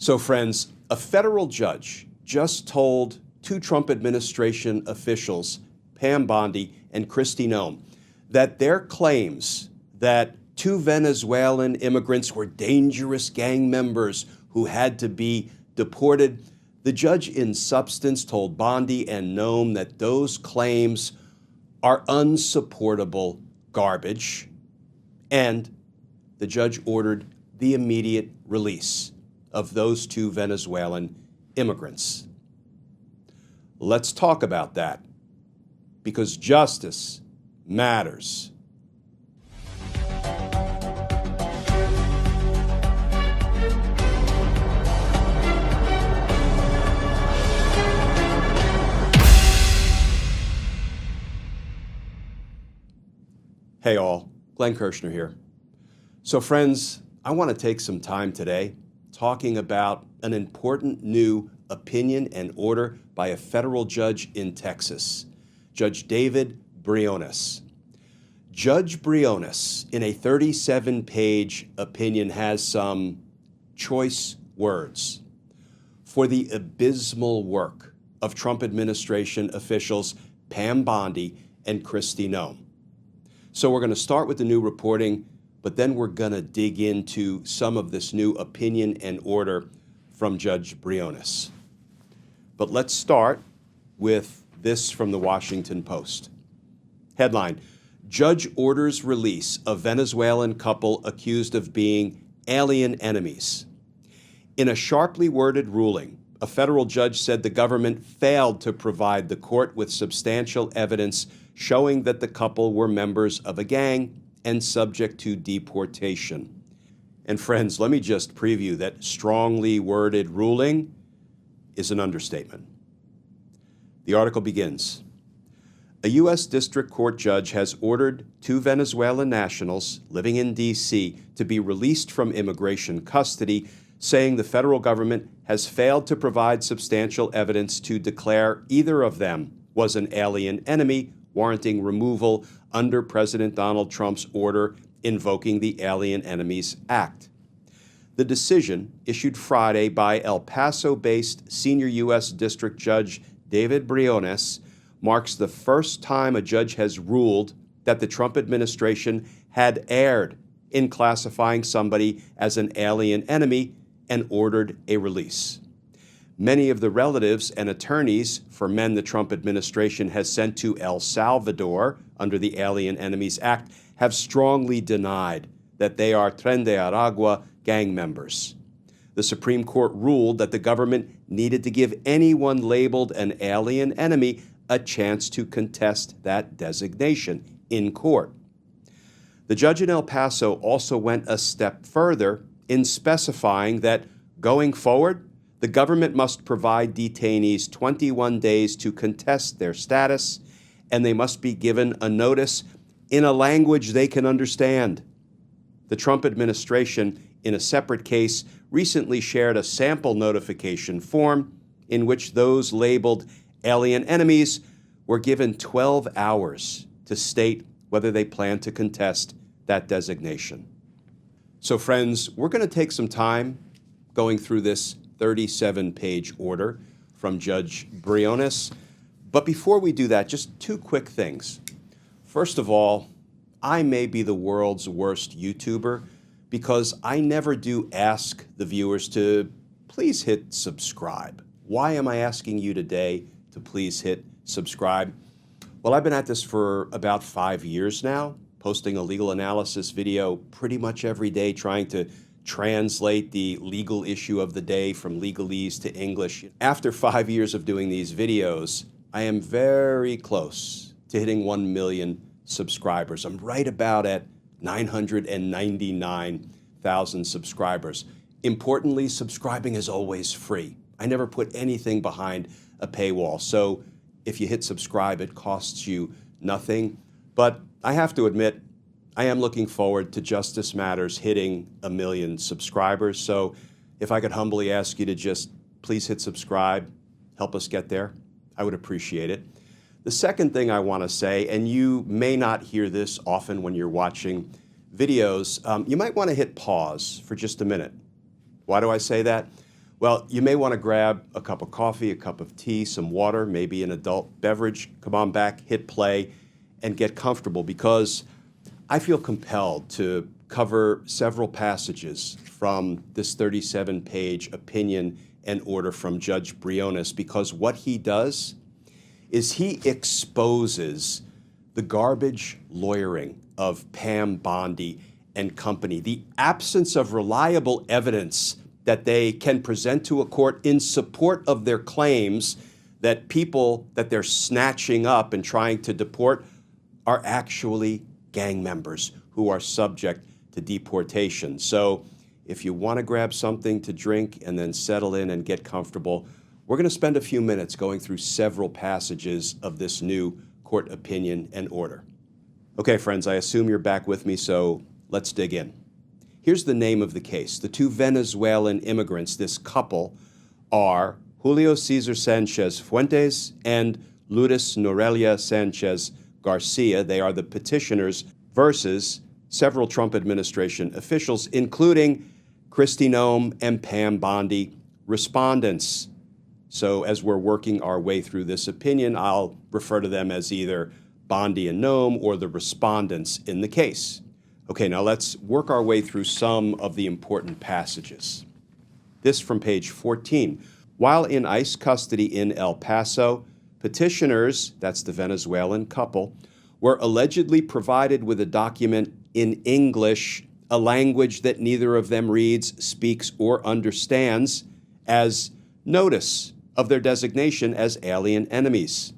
So friends, a federal judge just told two Trump administration officials, Pam Bondi and Kristi, that their claims that two Venezuelan immigrants were dangerous gang members who had to be deported, the judge in substance told Bondi and Noem that those claims are unsupportable garbage, and the judge ordered the immediate release of those two Venezuelan immigrants. Let's talk about that, because justice matters. Hey all, Glenn Kirshner here. So friends, I want to take some time today talking about an important new opinion and order by a federal judge in Texas, Judge David Briones. Judge Briones, in a 37-page opinion, has some choice words for the abysmal work of Trump administration officials Pam Bondi and Kristi. So we're going to start with the new reporting, but then we're going to dig into some of this new opinion and order from Judge Briones. But let's start with this from the Washington Post. Headline: Judge orders release of Venezuelan couple accused of being alien enemies. In a sharply worded ruling, a federal judge said the government failed to provide the court with substantial evidence showing that the couple were members of a gang and subject to deportation. And friends, let me just preview that strongly worded ruling is an understatement. The article begins: a U.S. District Court judge has ordered two Venezuelan nationals living in D.C. to be released from immigration custody, saying the federal government has failed to provide substantial evidence to declare either of them was an alien enemy, warranting removal under President Donald Trump's order invoking the Alien Enemies Act. The decision, issued Friday by El Paso-based senior U.S. District Judge David Briones, marks the first time a judge has ruled that the Trump administration had erred in classifying somebody as an alien enemy and ordered a release. Many of the relatives and attorneys for men the Trump administration has sent to El Salvador under the Alien Enemies Act have strongly denied that they are Tren de Aragua gang members. The Supreme Court ruled that the government needed to give anyone labeled an alien enemy a chance to contest that designation in court. The judge in El Paso also went a step further in specifying that going forward, the government must provide detainees 21 days to contest their status, and they must be given a notice in a language they can understand. The Trump administration, in a separate case, recently shared a sample notification form in which those labeled alien enemies were given 12 hours to state whether they plan to contest that designation. So friends, we're going to take some time going through this 37-page order from Judge Briones. But before we do that, just two quick things. First of all, I may be the world's worst YouTuber because I never do ask the viewers to please hit subscribe. Why am I asking you today to please hit subscribe? Well, I've been at this for about 5 years now, posting a legal analysis video pretty much every day, trying to translate the legal issue of the day from legalese to English. After 5 years of doing these videos, I am very close to hitting 1 million subscribers. I'm right about at 999,000 subscribers. Importantly, subscribing is always free. I never put anything behind a paywall. So if you hit subscribe, it costs you nothing. But I have to admit, I am looking forward to Justice Matters hitting 1 million subscribers. So if I could humbly ask you to just please hit subscribe, help us get there, I would appreciate it. The second thing I want to say, and you may not hear this often when you're watching videos, you might want to hit pause for just a minute. Why do I say that? Well, you may want to grab a cup of coffee, a cup of tea, some water, maybe an adult beverage. Come on back, hit play, and get comfortable, because I feel compelled to cover several passages from this 37-page opinion and order from Judge Briones, because what he does is he exposes the garbage lawyering of Pam Bondi and company, the absence of reliable evidence that they can present to a court in support of their claims that people that they're snatching up and trying to deport are actually gang members who are subject to deportation. So if you want to grab something to drink and then settle in and get comfortable, we're going to spend a few minutes going through several passages of this new court opinion and order. Okay, friends, I assume you're back with me, so let's dig in. Here's the name of the case. The two Venezuelan immigrants, this couple, are Julio Cesar Sanchez Fuentes and Lourdes Norelia Sanchez Garcia. They are the petitioners versus several Trump administration officials, including Kristi and Pam Bondi, respondents. So as we're working our way through this opinion, I'll refer to them as either Bondi and Nome or the respondents in the case. Okay, now let's work our way through some of the important passages. This from page 14. While in ICE custody in El Paso, petitioners, that's the Venezuelan couple, were allegedly provided with a document in English, a language that neither of them reads, speaks, or understands, as notice of their designation as alien enemies.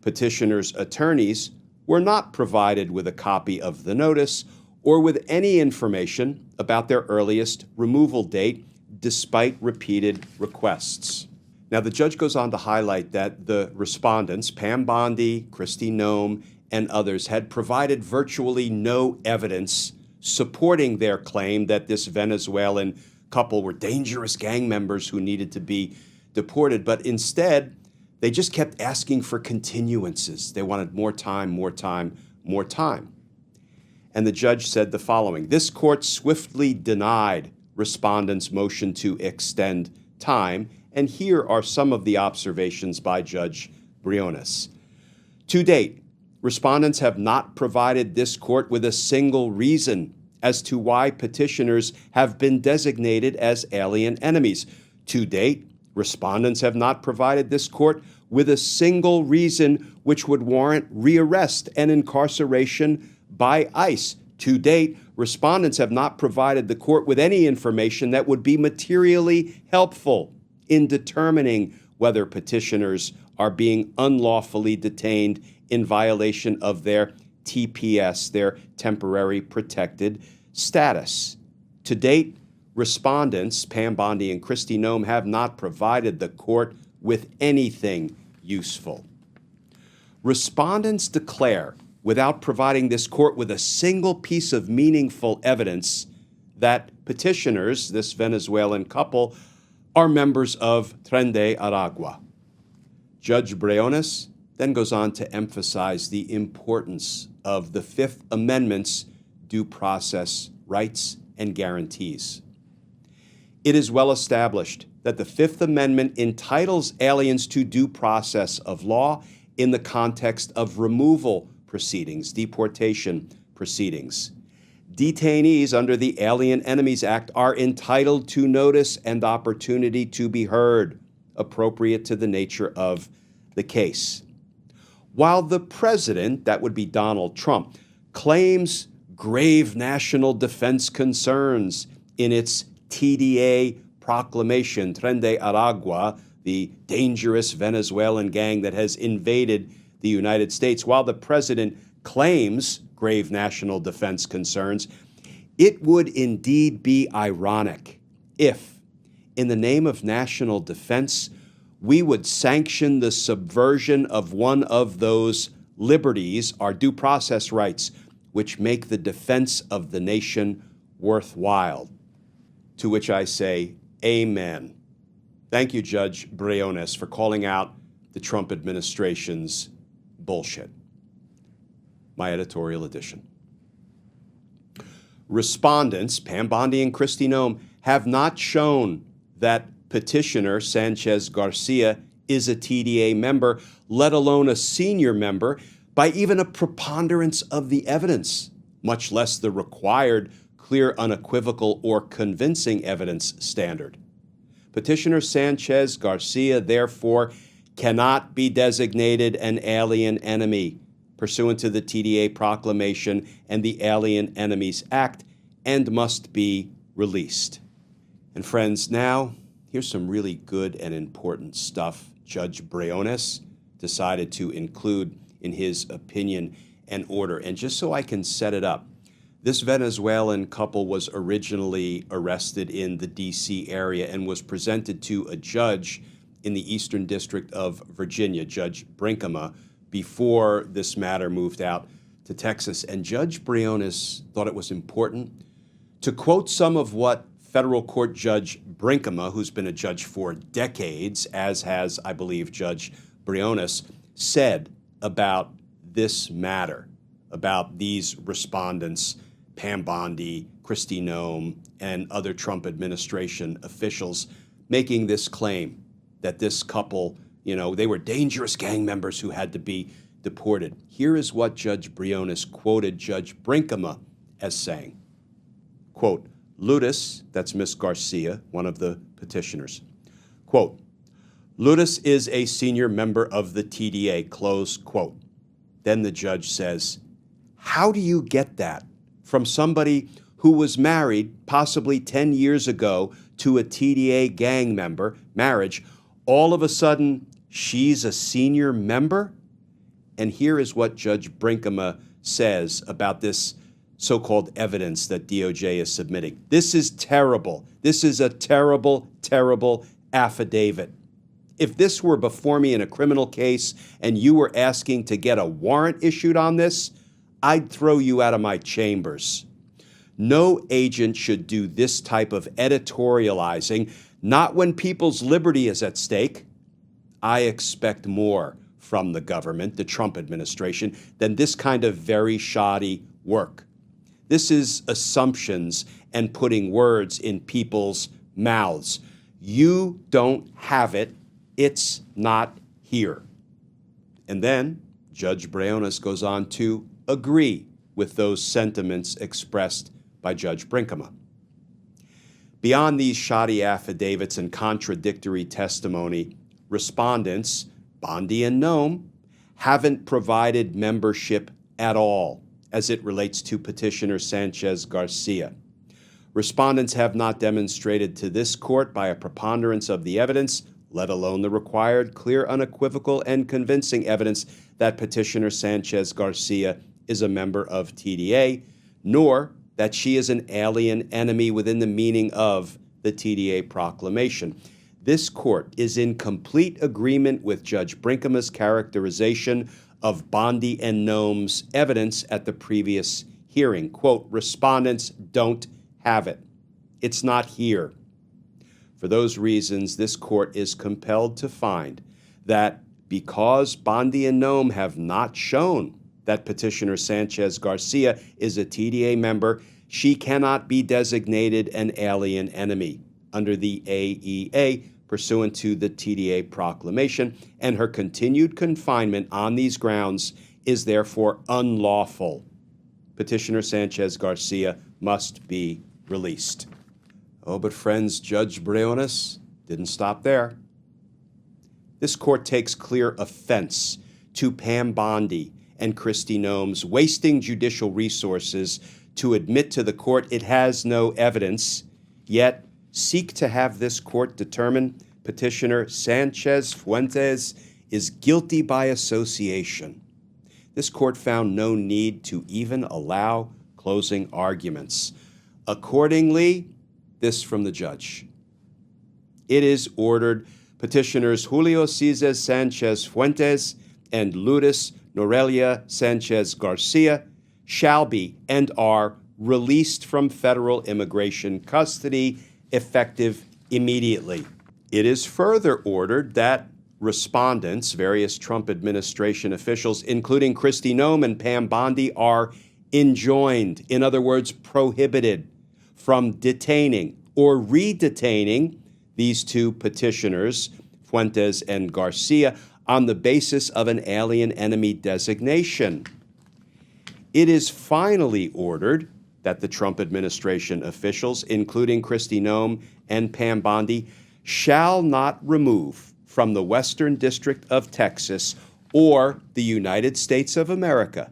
Petitioners' attorneys were not provided with a copy of the notice or with any information about their earliest removal date, despite repeated requests. Now, the judge goes on to highlight that the respondents, Pam Bondi, Kristi Noem, and others, had provided virtually no evidence supporting their claim that this Venezuelan couple were dangerous gang members who needed to be deported, but instead, they just kept asking for continuances. They wanted more time, more time, more time. And the judge said the following: this court swiftly denied respondents' motion to extend time, and here are some of the observations by Judge Briones. To date, respondents have not provided this court with a single reason as to why petitioners have been designated as alien enemies. To date, respondents have not provided this court with a single reason which would warrant rearrest and incarceration by ICE. To date, respondents have not provided the court with any information that would be materially helpful in determining whether petitioners are being unlawfully detained in violation of their TPS, their temporary protected status. To date, respondents, Pam Bondi and Kristi Noem, have not provided the court with anything useful. Respondents declare, without providing this court with a single piece of meaningful evidence, that petitioners, this Venezuelan couple, are members of Tren de Aragua. Judge Briones then goes on to emphasize the importance of the Fifth Amendment's due process rights and guarantees. It is well established that the Fifth Amendment entitles aliens to due process of law in the context of removal proceedings, deportation proceedings. Detainees under the Alien Enemies Act are entitled to notice and opportunity to be heard, appropriate to the nature of the case. While the president, that would be Donald Trump, claims grave national defense concerns in its TDA proclamation, Tren de Aragua, the dangerous Venezuelan gang that has invaded the United States, while the president claims grave national defense concerns, it would indeed be ironic if, in the name of national defense, we would sanction the subversion of one of those liberties, our due process rights, which make the defense of the nation worthwhile. To which I say, amen. Thank you, Judge Briones, for calling out the Trump administration's bullshit. My editorial edition. Respondents, Pam Bondi and Kristi Noem, have not shown that petitioner Sanchez Garcia is a TDA member, let alone a senior member, by even a preponderance of the evidence, much less the required clear, unequivocal, or convincing evidence standard. Petitioner Sanchez Garcia, therefore, cannot be designated an alien enemy pursuant to the TDA Proclamation and the Alien Enemies Act, and must be released. And friends, now, here's some really good and important stuff Judge Briones decided to include in his opinion and order. And just so I can set it up, this Venezuelan couple was originally arrested in the D.C. area and was presented to a judge in the Eastern District of Virginia, Judge Briones, before this matter moved out to Texas. And Judge Briones thought it was important to quote some of what federal court Judge Briones, who's been a judge for decades, as has, I believe, Judge Briones, said about this matter, about these respondents, Pam Bondi, Kristi and other Trump administration officials, making this claim that this couple, they were dangerous gang members who had to be deported. Here is what Judge Briones quoted Judge Briones as saying, quote, Ludus, that's Miss Garcia, one of the petitioners, quote, Ludus is a senior member of the TDA, close quote. Then the judge says, how do you get that from somebody who was married possibly 10 years ago to a TDA gang member, marriage, all of a sudden she's a senior member? And here is what Judge Briones says about this so-called evidence that DOJ is submitting. This is terrible. This is a terrible, terrible affidavit. If this were before me in a criminal case and you were asking to get a warrant issued on this, I'd throw you out of my chambers. No agent should do this type of editorializing, not when people's liberty is at stake. I expect more from the government, the Trump administration, than this kind of very shoddy work. This is assumptions and putting words in people's mouths. You don't have it. It's not here. And then Judge Briones goes on to agree with those sentiments expressed by Judge Briones. Beyond these shoddy affidavits and contradictory testimony, respondents, Bondi and Noem, haven't provided membership at all as it relates to petitioner Sanchez Garcia. Respondents have not demonstrated to this court by a preponderance of the evidence, let alone the required clear, unequivocal, and convincing evidence that petitioner Sanchez Garcia is a member of TDA, nor that she is an alien enemy within the meaning of the TDA Proclamation. This court is in complete agreement with Judge Briones' characterization of Bondi and Noem's evidence at the previous hearing. Quote, respondents don't have it. It's not here. For those reasons, this court is compelled to find that because Bondi and Noem have not shown that petitioner Sanchez Garcia is a TDA member, she cannot be designated an alien enemy under the AEA pursuant to the TDA Proclamation, and her continued confinement on these grounds is therefore unlawful. Petitioner Sanchez Garcia must be released. Oh, but friends, Judge Briones didn't stop there. This court takes clear offense to Pam Bondi and Kristi Noem's wasting judicial resources to admit to the court it has no evidence, yet seek to have this court determine petitioner Sanchez Fuentes is guilty by association. This court found no need to even allow closing arguments. Accordingly, this from the judge. It is ordered petitioners Julio Cesar Sanchez Fuentes and Lourdes Norelia Sanchez Garcia shall be and are released from federal immigration custody effective immediately. It is further ordered that respondents, various Trump administration officials, including Kristi Noem and Pam Bondi, are enjoined, in other words, prohibited from detaining or re-detaining these two petitioners, Fuentes and Garcia, on the basis of an alien enemy designation. It is finally ordered that the Trump administration officials, including Kristi Noem and Pam Bondi, shall not remove from the Western District of Texas or the United States of America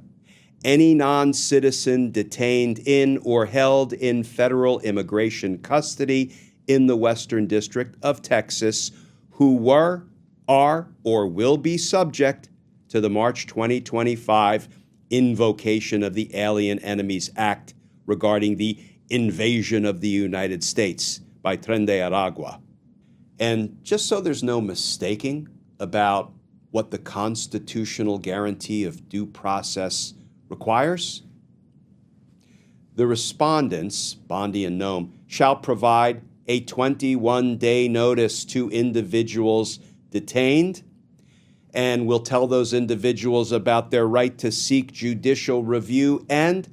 any non-citizen detained in or held in federal immigration custody in the Western District of Texas who were, are, or will be subject to the March 2025 invocation of the Alien Enemies Act regarding the invasion of the United States by Tren de Aragua. And just so there's no mistaking about what the constitutional guarantee of due process requires, the respondents, Bondi and Noem, shall provide a 21-day notice to individuals detained and will tell those individuals about their right to seek judicial review, and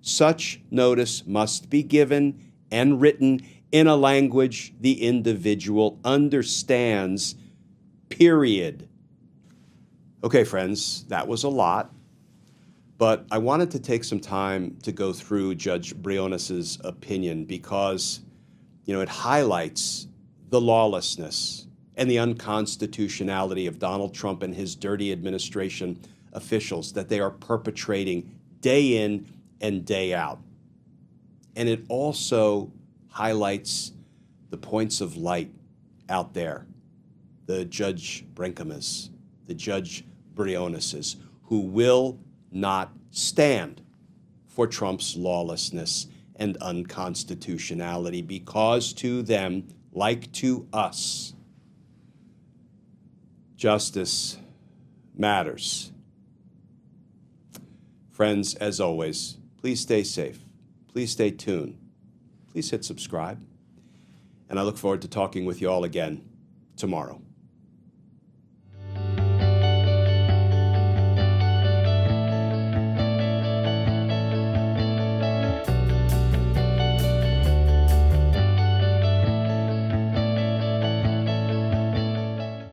such notice must be given and written in a language the individual understands, period. Okay, friends, that was a lot, but I wanted to take some time to go through Judge Briones' opinion because, it highlights the lawlessness and the unconstitutionality of Donald Trump and his dirty administration officials that they are perpetrating day in and day out. And it also highlights the points of light out there, the Judge Brinkamas, the Judge Brioneses, who will not stand for Trump's lawlessness and unconstitutionality because to them, like to us, justice matters. Friends, as always, please stay safe. Please stay tuned. Please hit subscribe. And I look forward to talking with you all again tomorrow.